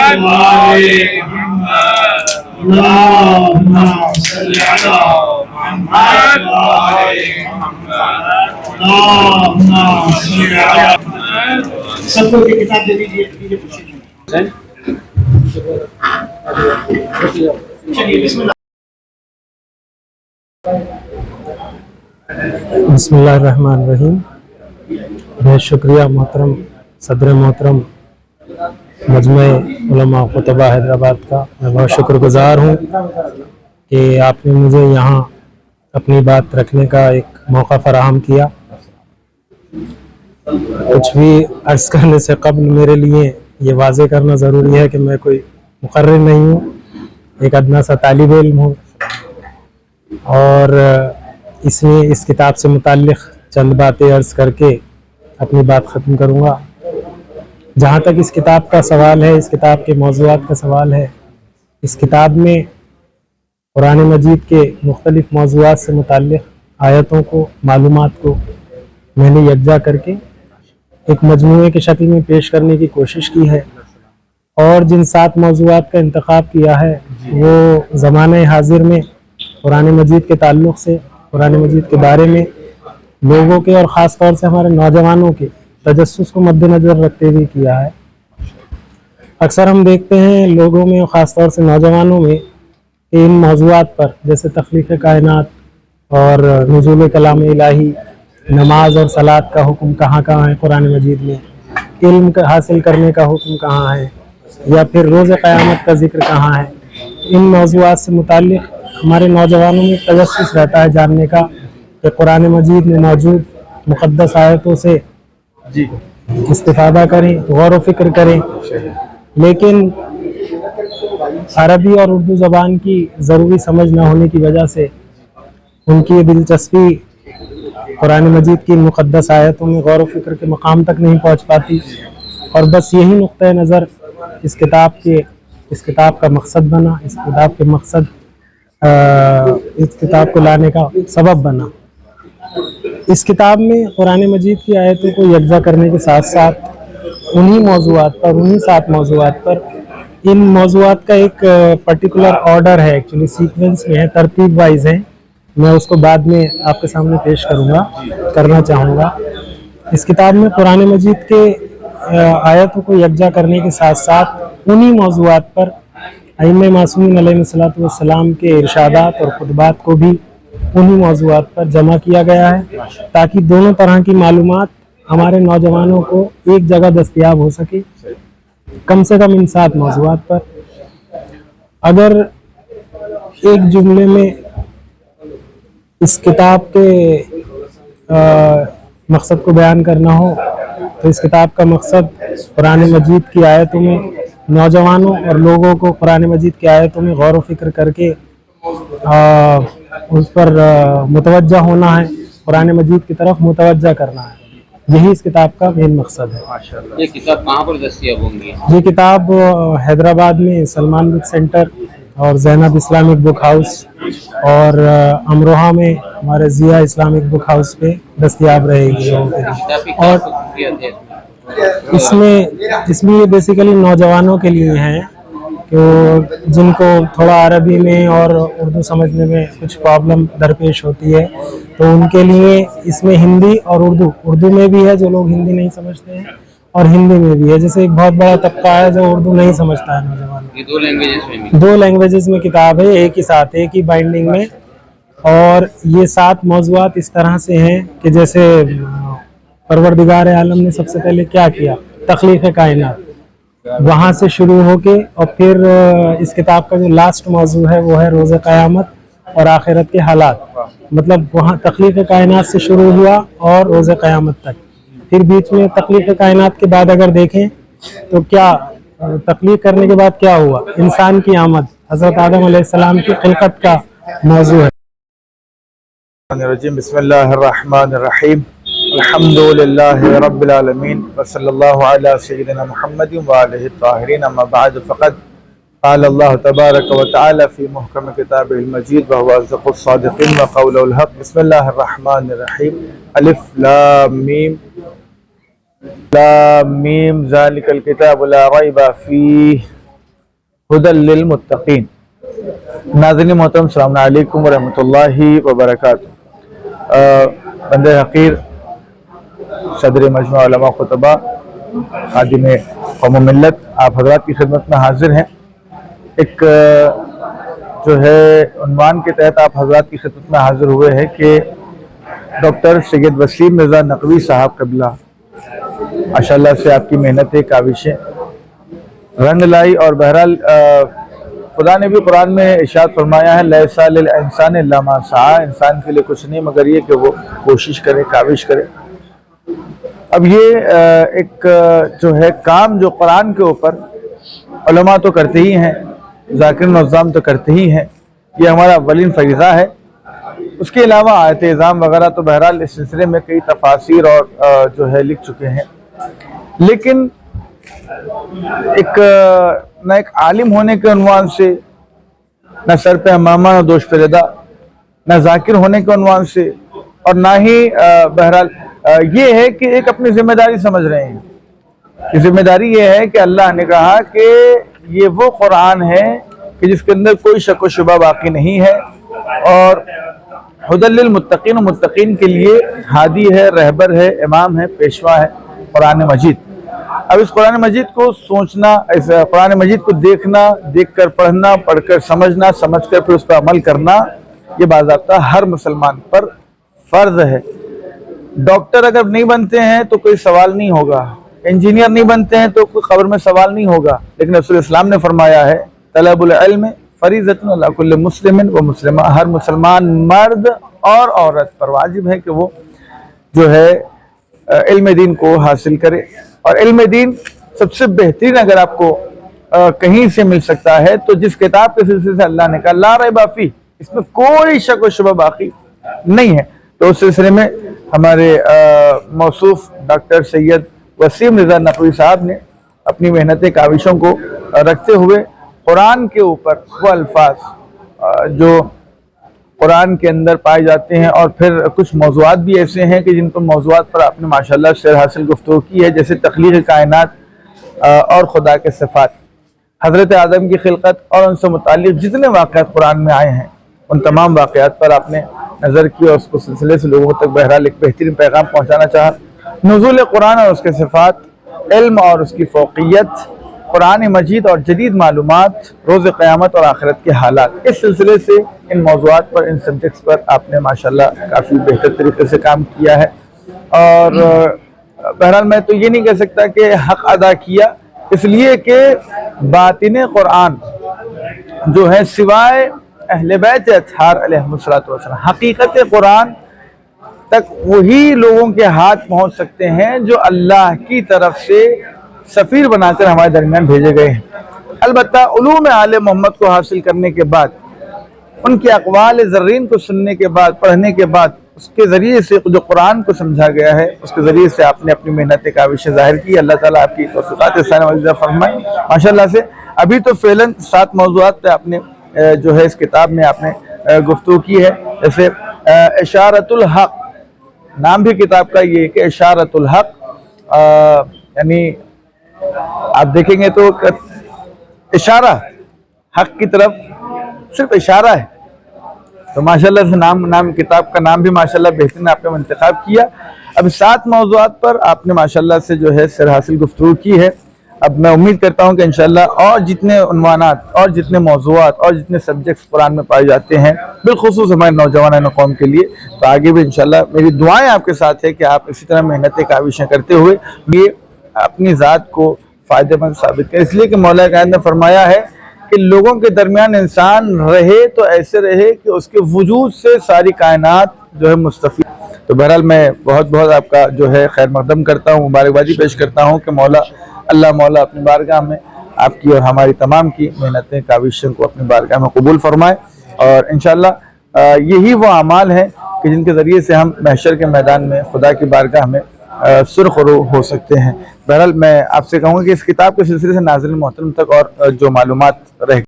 اللهم صل على محمد وآل محمد اللهم صل على محمد. سب کو یہ کتاب دے دیجیے. چلیے بسم اللہ. بسم اللہ الرحمن الرحیم. بہت شکریہ محترم صدر محترم مجمع علماء خطبہ حیدرآباد کا. میں بہت شکر گزار ہوں کہ آپ نے مجھے یہاں اپنی بات رکھنے کا ایک موقع فراہم کیا. کچھ بھی عرض کرنے سے قبل میرے لیے یہ واضح کرنا ضروری ہے کہ میں کوئی مقرر نہیں ہوں، ایک ادنا سا طالب علم ہوں، اور اس کتاب سے متعلق چند باتیں عرض کر کے اپنی بات ختم کروں گا. جہاں تک اس کتاب کا سوال ہے، اس کتاب کے موضوعات کا سوال ہے، اس کتاب میں قرآن مجید کے مختلف موضوعات سے متعلق آیتوں کو، معلومات کو میں نے یکجا کر کے ایک مجموعے کی شکل میں پیش کرنے کی کوشش کی ہے، اور جن 7 موضوعات کا انتخاب کیا ہے وہ زمانہ حاضر میں قرآن مجید کے تعلق سے، قرآن مجید کے بارے میں لوگوں کے اور خاص طور سے ہمارے نوجوانوں کے تجسس کو مد نظر رکھتے ہوئے کیا ہے. اکثر ہم دیکھتے ہیں لوگوں میں، خاص طور سے نوجوانوں میں، کہ ان موضوعات پر جیسے تخلیق کائنات اور نزول کلام الہی، نماز اور صلاۃ کا حکم کہاں کہاں ہے قرآن مجید میں، علم حاصل کرنے کا حکم کہاں ہے، یا پھر روز قیامت کا ذکر کہاں ہے. ان موضوعات سے متعلق ہمارے نوجوانوں میں تجسس رہتا ہے جاننے کا کہ قرآن مجید میں موجود مقدس آیتوں سے استفادہ کریں، غور و فکر کریں. لیکن عربی اور اردو زبان کی ضروری سمجھ نہ ہونے کی وجہ سے ان کی دلچسپی قرآن مجید کی مقدس آیتوں میں غور و فکر کے مقام تک نہیں پہنچ پاتی، اور بس یہی نقطہ نظر اس کتاب کا مقصد بنا، اس کتاب کو لانے کا سبب بنا. اس کتاب میں قرآن مجید کی آیتوں کو یکجا کرنے کے ساتھ ساتھ انہی 7 موضوعات پر ان موضوعات کا ایک پرٹیکولر آرڈر ہے، ایکچولی سیکوینس میں ہے، ترتیب وائز ہے. میں اس کو بعد میں آپ کے سامنے پیش کرنا چاہوں گا. اس کتاب میں قرآن مجید کے آیتوں کو یکجا کرنے کے ساتھ ساتھ انہی موضوعات پر ائمہ معصومین علیہ السلام کے ارشادات اور خطبات کو بھی انہی موضوعات پر جمع کیا گیا ہے، تاکہ دونوں طرح کی معلومات ہمارے نوجوانوں کو ایک جگہ دستیاب ہو سکے. کم سے کم ان 7 موضوعات پر اگر ایک جملے میں اس کتاب کے مقصد کو بیان کرنا ہو تو اس کتاب کا مقصد قرآن مجید کی آیتوں میں نوجوانوں اور لوگوں کو قرآن مجید کی آیتوں میں غور و فکر کر کے اس پر متوجہ ہونا ہے، قرآن مجید کی طرف متوجہ کرنا ہے. یہی اس کتاب کا مین مقصد ہے. یہ کتاب کہاں پر دستیاب ہوں گی؟ یہ کتاب حیدرآباد میں سلمان بک سینٹر اور زینب اسلامک بک ہاؤس اور امروہہ میں ہمارے ضیاء اسلامک بک ہاؤس پہ دستیاب رہے گی. اور اس میں یہ بیسیکلی نوجوانوں کے لیے ہیں کہ جن کو تھوڑا عربی میں اور اردو سمجھنے میں کچھ پرابلم درپیش ہوتی ہے، تو ان کے لیے اس میں ہندی اور اردو میں بھی ہے جو لوگ ہندی نہیں سمجھتے ہیں، اور ہندی میں بھی ہے. جیسے ایک بہت بڑا طبقہ ہے جو اردو نہیں سمجھتا ہے نوجوان. یہ 2 لینگویجز میں کتاب ہے، ایک ہی ساتھ، ایک ہی بائنڈنگ میں. اور یہ 7 موضوعات اس طرح سے ہیں کہ جیسے پروردگار عالم نے سب سے پہلے کیا کیا، تخلیق کائنات، وہاں سے شروع ہو کے، اور پھر اس کتاب کا جو لاسٹ موضوع ہے وہ ہے روز قیامت اور آخرت کے حالات. مطلب وہاں تخلیق کائنات سے شروع ہوا اور روز قیامت تک. پھر بیچ میں تخلیق کائنات کے بعد اگر دیکھیں تو کیا تخلیق کرنے کے بعد کیا ہوا، انسان کی آمد، حضرت آدم علیہ السلام کی خلقت کا موضوع ہے. بسم اللہ الرحمن الرحیم. الحمد للہ رب العالمین وصلی اللہ علی سیدنا محمد وآلہ الطاہرین. اما بعد فقد قال اللہ تبارک و تعالی فی محکم کتابہ المجید وهو اصدق الصادقین وقوله الحق. بسم اللہ الرحمن الرحیم. الف لام میم ذالک الکتاب لا ریب فیہ हुदल लिल मुत्तकीन। नाज़रीन मोहतरम, अस्सलामु अलैकुम व रहमतुल्लाहि व बरकातुहू। बंदे हक़ीर सदर मजमा उलमा खुतबा खादिम कौम मिल्लत, आप हज़रात की खिदमत में हाजिर हैं। एक जो है उन्वान के तहत आप हज़रात की खिदमत में हाजिर हुए हैं कि डॉक्टर सैयद वसीम मिर्ज़ा नकवी साहब क़िबला माशाअल्लाह से आपकी मेहनतें काविशें रंग लाई, और बहरहाल खुदा ने भी कुरान में इरशाद फरमाया है, लैसा लिल इंसान इल्ला मा सआ, इंसान के लिए कुछ नहीं मगर ये कि वो कोशिश करे, काविश करे। अब ये एक जो है काम जो कुरान के ऊपर उलमा तो करते ही हैं, ज़ाकिर नज़ाम तो करते ही हैं, ये हमारा अव्वलीन फरीज़ा है। उसके अलावा आयत इज़ाम वगैरह तो बहरहाल इस सिलसिले में कई तफासिर और जो है लिख चुके हैं, लेकिन न एक आलिम होने के उन्वान से, न सर पे अमामा, न दोष पे रदा, न ज़ाकिर होने के उन्वान से, और ना ही बहरहाल ये है कि एक अपनी जिम्मेदारी समझ रहे हैं कि जिम्मेदारी ये है कि अल्लाह ने कहा कि ये वो कुरान है कि जिसके अंदर कोई शक व शुबा बाकी नहीं है, और हुदल लिल मुत्तकीन, मुत्तकीन के लिए हादी है, रहबर है, इमाम है, पेशवा है कुरान मजीद। अब इस कुरान मजीद को सोचना, इस कुरान मजीद को देखना, देखकर पढ़ना, पढ़कर समझना, समझकर फिर उस पर अमल करना, ये बाज़ाब्ता हर मुसलमान पर फ़र्ज़ है। डॉक्टर अगर नहीं बनते हैं तो कोई सवाल नहीं होगा, इंजीनियर नहीं बनते हैं तो कोई क़ब्र में सवाल नहीं होगा, लेकिन रसूल इस्लाम ने फरमाया है, तलबुल इल्म फरीज़तुन अला कुल्लि मुस्लिमिन व मुस्लिमा, हर मुसलमान मर्द और औरत पर वाजिब है कि वो जो है इल्म दीन को हासिल करे। और इल्म दीन सबसे बेहतरीन अगर आपको कहीं से मिल सकता है तो जिस किताब के सिलसिले से अल्लाह ने कहा ला रैब फीह, इसमें कोई शक व शुबा बाकी नहीं है, तो उस सिलसिले में हमारे मौसूफ डॉक्टर सैयद वसीम मिर्ज़ा नकवी साहब ने अपनी मेहनत काविशों को रखते हुए कुरान के ऊपर वो अल्फाज जो कुरान के अंदर पाए जाते हैं, और फिर कुछ मौज़ूआत भी ऐसे हैं कि जिन पर मौज़ूआत पर आपने माशाअल्लाह शेर हासिल गुफ्तगू की है, जैसे तख्लीक़ कायनात और खुदा के सिफ़ात, हज़रत आदम की खिलकत और उनसे मुताल्लिक़ जितने वाक़यात कुरान में आए हैं उन तमाम वाक़यात पर आपने नज़र की और उसको सिलसिले से लोगों तक बहरहाल एक बेहतरीन पैगाम पहुँचाना चाहा। नुज़ूल कुरान और उसके सिफ़ात, इल्म और उसकी फ़ौक़ियत, कुरान मजीद और जदीद मालूमात, रोज़ क़यामत और आखिरत के हालात, इस सिलसिले से इन मौज़ूआत पर, इन सब्जेक्ट्स पर आपने माशाअल्लाह काफ़ी बेहतर तरीके से काम किया है। और बहरहाल मैं तो ये नहीं कह सकता कि हक़ अदा किया, इसलिए कि बातिन कुरान जो है सिवाय अहले बैत अत्हार अलैहिमुस्सलातु वस्सलाम, हकीकत कुरान तक वही लोगों के हाथ पहुँच सकते हैं जो अल्लाह की तरफ से सफ़ीर बनाकर हमारे दरमियान भेजे गए हैं। अलबत्ता उलूम आले मोहम्मद को हासिल करने के बाद, उनके अक़वाल ज़र्रीन को सुनने के बाद, पढ़ने के बाद, उसके ज़रिए से जो कुरान को समझा गया है, उसके ज़रिए से आपने अपनी मेहनत काविश ज़ाहिर की। अल्लाह ताला आपकी तौफ़ीक़ात ihसान फरमाए। माशाअल्लाह से अभी तो फ़ेलन 7 मौज़ूआत पे आपने जो है इस किताब में आपने गुफ्तगू की है, जैसे इशारतुल हक़, नाम भी किताब का ये कि इशारतुल हक़, यानी आप देखेंगे तो इशारा हक़ की तरफ सिर्फ इशारा है। तो माशाल्लाह से नाम किताब का नाम भी माशाल्लाह बेहतरीन आपने इंतखाब किया। अब 7 मौज़ूआत पर आपने माशाल्लाह से जो है सिर हासिल गुफ्तगू की है। अब मैं उम्मीद करता हूँ कि इंशाल्लाह और जितने उन्वानात और जितने मौज़ूआत और जितने सब्जेक्ट्स कुरान में पाए जाते हैं, बिलखुसूस हमारे नौजवान कौम के लिए, तो आगे भी इंशाल्लाह मेरी दुआएं आपके साथ है कि आप इसी तरह मेहनत काविशें करते हुए ये अपनी ज़ात को फ़ायदेमंद साबित करें। इसलिए कि मौला कायनात ने फरमाया है कि लोगों के दरमियान इंसान रहे तो ऐसे रहे कि उसके वजूद से सारी कायनात जो है मुस्तफ़ीद। तो बहरहाल मैं बहुत बहुत आपका जो है खैर मक़दम करता हूँ, मुबारकबादी पेश करता हूँ कि अल्लाह मौला अपनी बारगाह में आपकी और हमारी तमाम की मेहनतें काविशों को अपनी बारगाह में कबूल फरमाए, और इंशाअल्लाह यही वो अमाल हैं कि जिनके ज़रिए से हम महशर के मैदान में खुदा की बारगाह में सुरखरू हो सकते हैं। बहरहाल मैं आपसे कहूँगा कि इस किताब के सिलसिले से नाज़रीन मोहतरम तक और जो मालूमात रह